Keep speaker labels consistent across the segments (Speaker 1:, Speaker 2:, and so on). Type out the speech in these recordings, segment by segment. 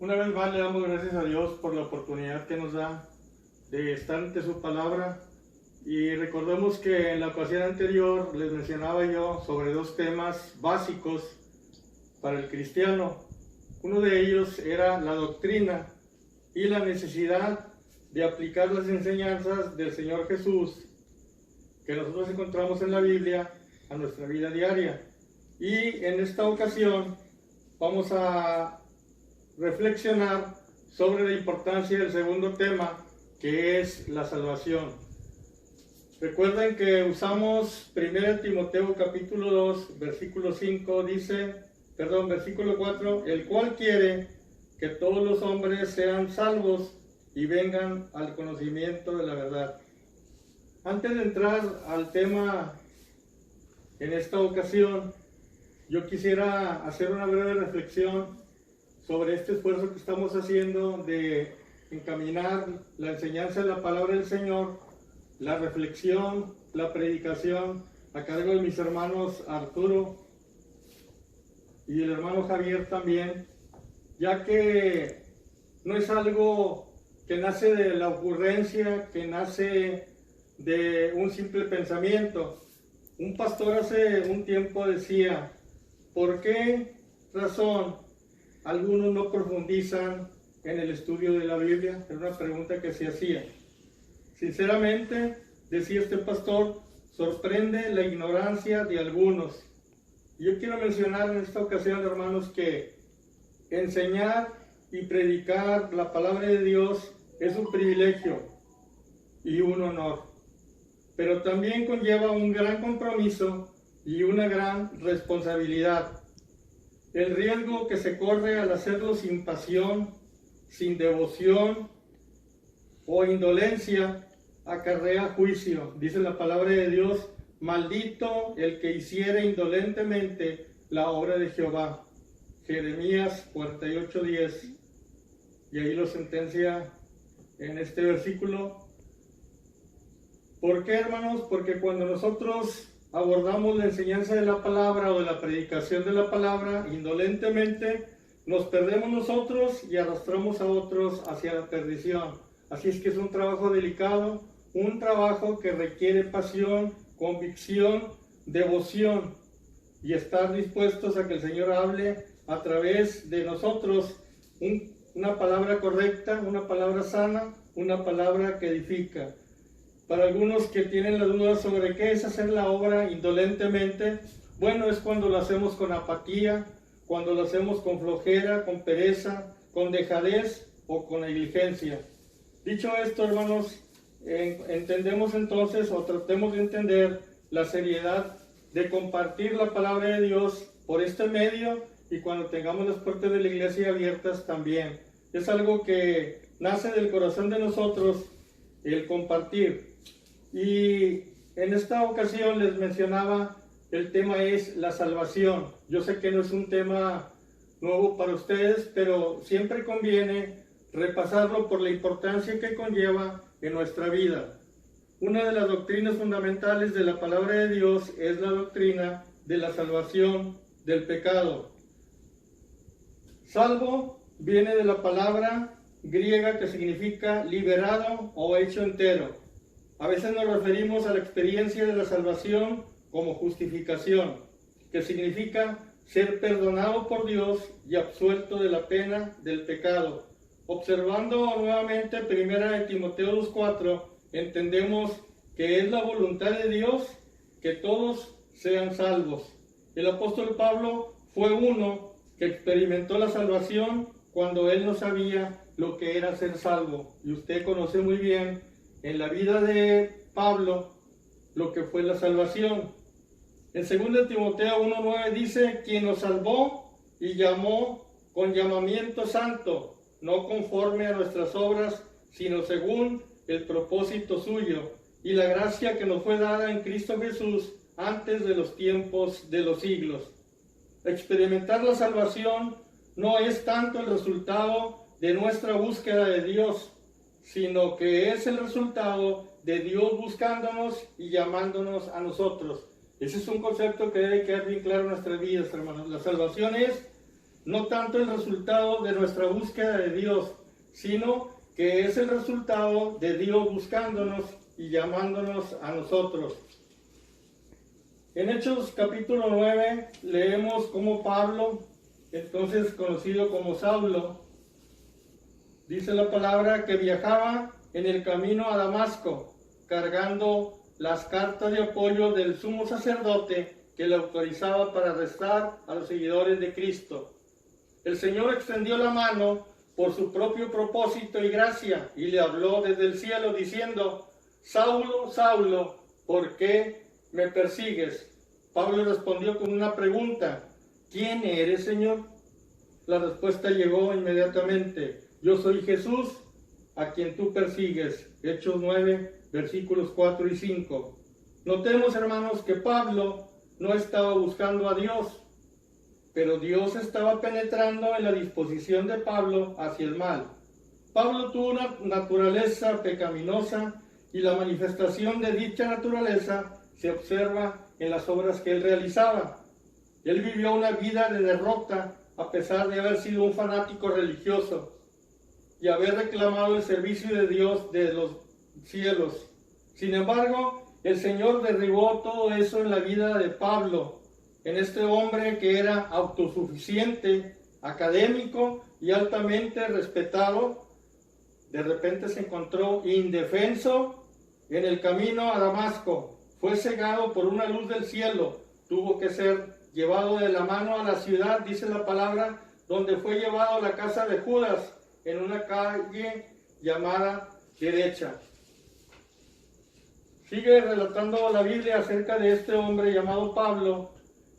Speaker 1: Una vez más le damos gracias a Dios por la oportunidad que nos da de estar ante su palabra, y recordemos que en la ocasión anterior les mencionaba yo sobre dos temas básicos para el cristiano. Uno de ellos era la doctrina y la necesidad de aplicar las enseñanzas del Señor Jesús que nosotros encontramos en la Biblia a nuestra vida diaria. Y en esta ocasión vamos a reflexionar sobre la importancia del segundo tema, que es la salvación. Recuerden que usamos 1 Timoteo capítulo 2, versículo 5, versículo 4, el cual quiere que todos los hombres sean salvos y vengan al conocimiento de la verdad. Antes de entrar al tema en esta ocasión, yo quisiera hacer una breve reflexión sobre este esfuerzo que estamos haciendo de encaminar la enseñanza de la palabra del Señor, la reflexión, la predicación a cargo de mis hermanos Arturo y el hermano Javier también, ya que no es algo que nace de la ocurrencia, que nace de un simple pensamiento. Un pastor hace un tiempo decía: ¿por qué razón algunos no profundizan en el estudio de la Biblia? Era una pregunta que se hacía. Sinceramente, decía este pastor, sorprende la ignorancia de algunos. Y yo quiero mencionar en esta ocasión, hermanos, que enseñar y predicar la palabra de Dios es un privilegio y un honor, pero también conlleva un gran compromiso y una gran responsabilidad. El riesgo que se corre al hacerlo sin pasión, sin devoción o indolencia acarrea juicio. Dice la palabra de Dios: maldito el que hiciere indolentemente la obra de Jehová. Jeremías 48:10. Y ahí lo sentencia en este versículo. ¿Por qué, hermanos? Porque cuando nosotros abordamos la enseñanza de la palabra o de la predicación de la palabra indolentemente, nos perdemos nosotros y arrastramos a otros hacia la perdición. Así es que es un trabajo delicado, un trabajo que requiere pasión, convicción, devoción y estar dispuestos a que el Señor hable a través de nosotros una palabra correcta, una palabra sana, una palabra que edifica. Para algunos que tienen la duda sobre qué es hacer la obra indolentemente, bueno, es cuando lo hacemos con apatía, cuando lo hacemos con flojera, con pereza, con dejadez o con negligencia. Dicho esto, hermanos, entendemos entonces, o tratemos de entender la seriedad de compartir la palabra de Dios por este medio, y cuando tengamos las puertas de la iglesia abiertas también. Es algo que nace del corazón de nosotros, el compartir. Y en esta ocasión les mencionaba, el tema es la salvación. Yo sé que no es un tema nuevo para ustedes, pero siempre conviene repasarlo por la importancia que conlleva en nuestra vida. Una de las doctrinas fundamentales de la palabra de Dios es la doctrina de la salvación del pecado. Salvo viene de la palabra griega que significa liberado o hecho entero. A veces nos referimos a la experiencia de la salvación como justificación, que significa ser perdonado por Dios y absuelto de la pena del pecado. Observando nuevamente 1 Timoteo 2:4, entendemos que es la voluntad de Dios que todos sean salvos. El apóstol Pablo fue uno que experimentó la salvación cuando él no sabía lo que era ser salvo. Y usted conoce muy bien en la vida de Pablo lo que fue la salvación. En 2 Timoteo 1:9 dice: quien nos salvó y llamó con llamamiento santo, no conforme a nuestras obras, sino según el propósito suyo, y la gracia que nos fue dada en Cristo Jesús antes de los tiempos de los siglos. Experimentar la salvación no es tanto el resultado de nuestra búsqueda de Dios, sino que es el resultado de Dios buscándonos y llamándonos a nosotros. Ese es un concepto que debe quedar bien claro en nuestras vidas, hermanos. La salvación es no tanto el resultado de nuestra búsqueda de Dios, sino que es el resultado de Dios buscándonos y llamándonos a nosotros. En Hechos capítulo 9 leemos cómo Pablo, entonces conocido como Saulo, dice la palabra que viajaba en el camino a Damasco, cargando las cartas de apoyo del sumo sacerdote que le autorizaba para arrestar a los seguidores de Cristo. El Señor extendió la mano por su propio propósito y gracia y le habló desde el cielo diciendo: Saulo, Saulo, ¿por qué me persigues? Pablo respondió con una pregunta: ¿quién eres, Señor? La respuesta llegó inmediatamente: yo soy Jesús, a quien tú persigues. Hechos 9, versículos 4 y 5. Notemos, hermanos, que Pablo no estaba buscando a Dios, pero Dios estaba penetrando en la disposición de Pablo hacia el mal. Pablo tuvo una naturaleza pecaminosa y la manifestación de dicha naturaleza se observa en las obras que él realizaba. Él vivió una vida de derrota a pesar de haber sido un fanático religioso y haber reclamado el servicio de Dios de los cielos. Sin embargo, el Señor derribó todo eso en la vida de Pablo, en este hombre que era autosuficiente, académico y altamente respetado. De repente se encontró indefenso en el camino a Damasco. Fue cegado por una luz del cielo. Tuvo que ser llevado de la mano a la ciudad, dice la palabra, donde fue llevado a la casa de Judas, en una calle llamada Derecha. Sigue relatando la Biblia acerca de este hombre llamado Pablo,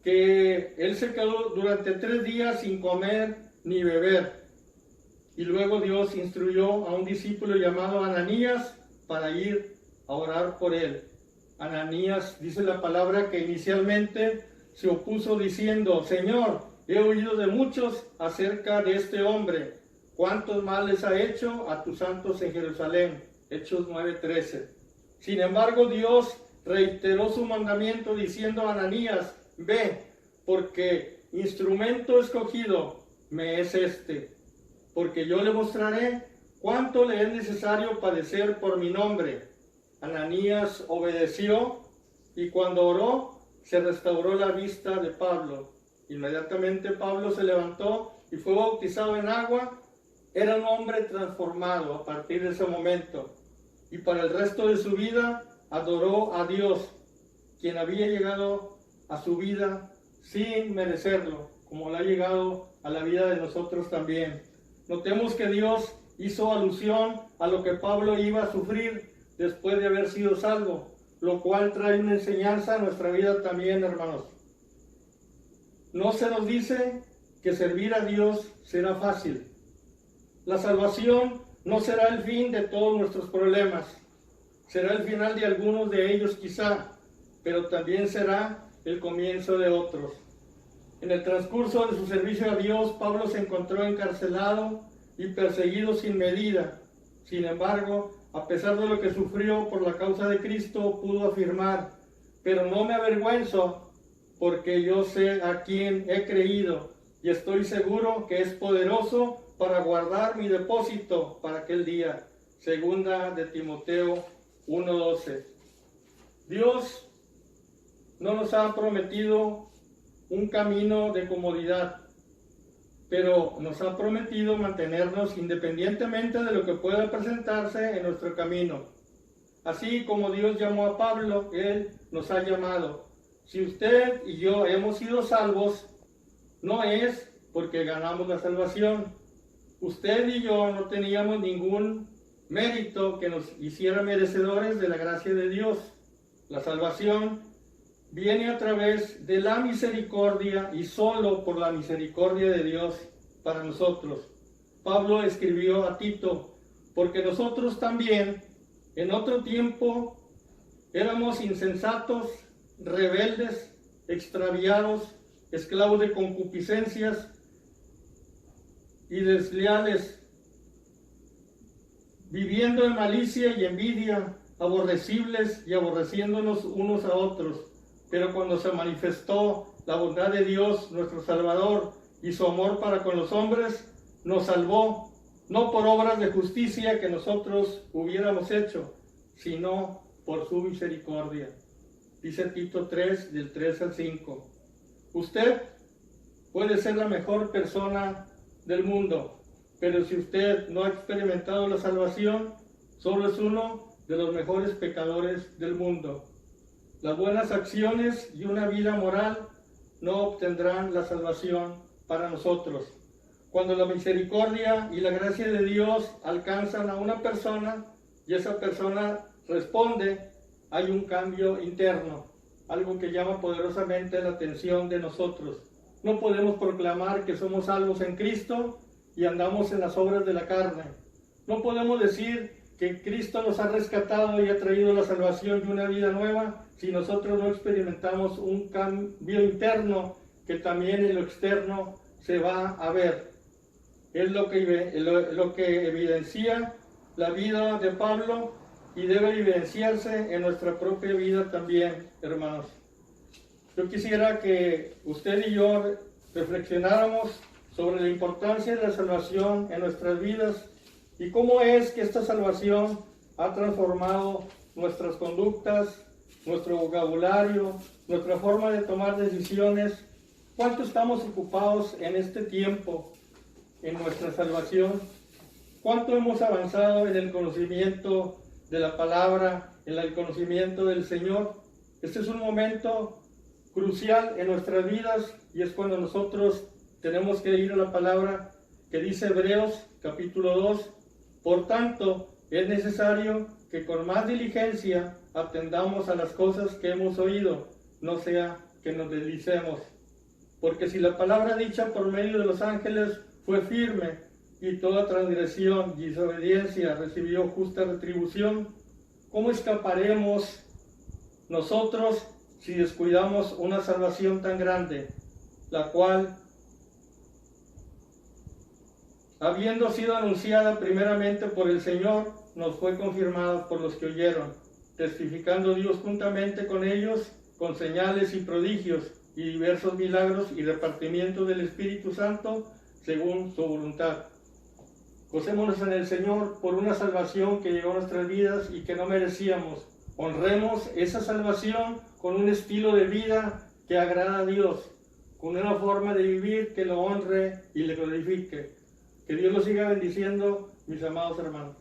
Speaker 1: que él se quedó durante 3 días sin comer ni beber. Y luego Dios instruyó a un discípulo llamado Ananías para ir a orar por él. Ananías, dice la palabra, que inicialmente se opuso diciendo: Señor, he oído de muchos acerca de este hombre. ¿Cuántos males ha hecho a tus santos en Jerusalén? Hechos 9:13. Sin embargo, Dios reiteró su mandamiento diciendo a Ananías: ve, porque instrumento escogido me es este, porque yo le mostraré cuánto le es necesario padecer por mi nombre. Ananías obedeció y cuando oró se restauró la vista de Pablo. Inmediatamente Pablo se levantó y fue bautizado en agua. Era un hombre transformado a partir de ese momento y para el resto de su vida adoró a Dios, quien había llegado a su vida sin merecerlo, como le ha llegado a la vida de nosotros también. Notemos que Dios hizo alusión a lo que Pablo iba a sufrir después de haber sido salvo, lo cual trae una enseñanza a nuestra vida también, hermanos. No se nos dice que servir a Dios será fácil. La salvación no será el fin de todos nuestros problemas. Será el final de algunos de ellos quizá, pero también será el comienzo de otros. En el transcurso de su servicio a Dios, Pablo se encontró encarcelado y perseguido sin medida. Sin embargo, a pesar de lo que sufrió por la causa de Cristo, pudo afirmar: pero no me avergüenzo, porque yo sé a quién he creído y estoy seguro que es poderoso para guardar mi depósito para aquel día. Segunda de Timoteo 1:12. Dios no nos ha prometido un camino de comodidad, pero nos ha prometido mantenernos independientemente de lo que pueda presentarse en nuestro camino. Así como Dios llamó a Pablo, Él nos ha llamado. Si usted y yo hemos sido salvos, no es porque ganamos la salvación. Usted y yo no teníamos ningún mérito que nos hiciera merecedores de la gracia de Dios. La salvación viene a través de la misericordia y solo por la misericordia de Dios para nosotros. Pablo escribió a Tito: porque nosotros también en otro tiempo éramos insensatos, rebeldes, extraviados, esclavos de concupiscencias y desleales, viviendo en malicia y envidia, aborrecibles y aborreciéndonos unos a otros. Pero cuando se manifestó la bondad de Dios, nuestro Salvador, y su amor para con los hombres, nos salvó, no por obras de justicia que nosotros hubiéramos hecho, sino por su misericordia. Dice Tito 3, del 3 al 5. Usted puede ser la mejor persona del mundo, pero si usted no ha experimentado la salvación, solo es uno de los mejores pecadores del mundo. Las buenas acciones y una vida moral no obtendrán la salvación para nosotros. Cuando la misericordia y la gracia de Dios alcanzan a una persona y esa persona responde, hay un cambio interno, algo que llama poderosamente la atención de nosotros. No podemos proclamar que somos salvos en Cristo y andamos en las obras de la carne. No podemos decir que Cristo nos ha rescatado y ha traído la salvación y una vida nueva si nosotros no experimentamos un cambio interno que también en lo externo se va a ver. Es lo que evidencia la vida de Pablo y debe evidenciarse en nuestra propia vida también, hermanos. Yo quisiera que usted y yo reflexionáramos sobre la importancia de la salvación en nuestras vidas y cómo es que esta salvación ha transformado nuestras conductas, nuestro vocabulario, nuestra forma de tomar decisiones. ¿Cuánto estamos ocupados en este tiempo en nuestra salvación? ¿Cuánto hemos avanzado en el conocimiento de la palabra, en el conocimiento del Señor? Este es un momento crucial en nuestras vidas y es cuando nosotros tenemos que ir a la palabra que dice Hebreos capítulo 2. Por tanto, es necesario que con más diligencia atendamos a las cosas que hemos oído, no sea que nos deslicemos. Porque si la palabra dicha por medio de los ángeles fue firme y toda transgresión y desobediencia recibió justa retribución, ¿cómo escaparemos nosotros si descuidamos una salvación tan grande, la cual, habiendo sido anunciada primeramente por el Señor, nos fue confirmada por los que oyeron, testificando Dios juntamente con ellos, con señales y prodigios, y diversos milagros y repartimiento del Espíritu Santo, según su voluntad. Gocémonos en el Señor por una salvación que llegó a nuestras vidas y que no merecíamos. Honremos esa salvación con un estilo de vida que agrada a Dios, con una forma de vivir que lo honre y le glorifique. Que Dios los siga bendiciendo, mis amados hermanos.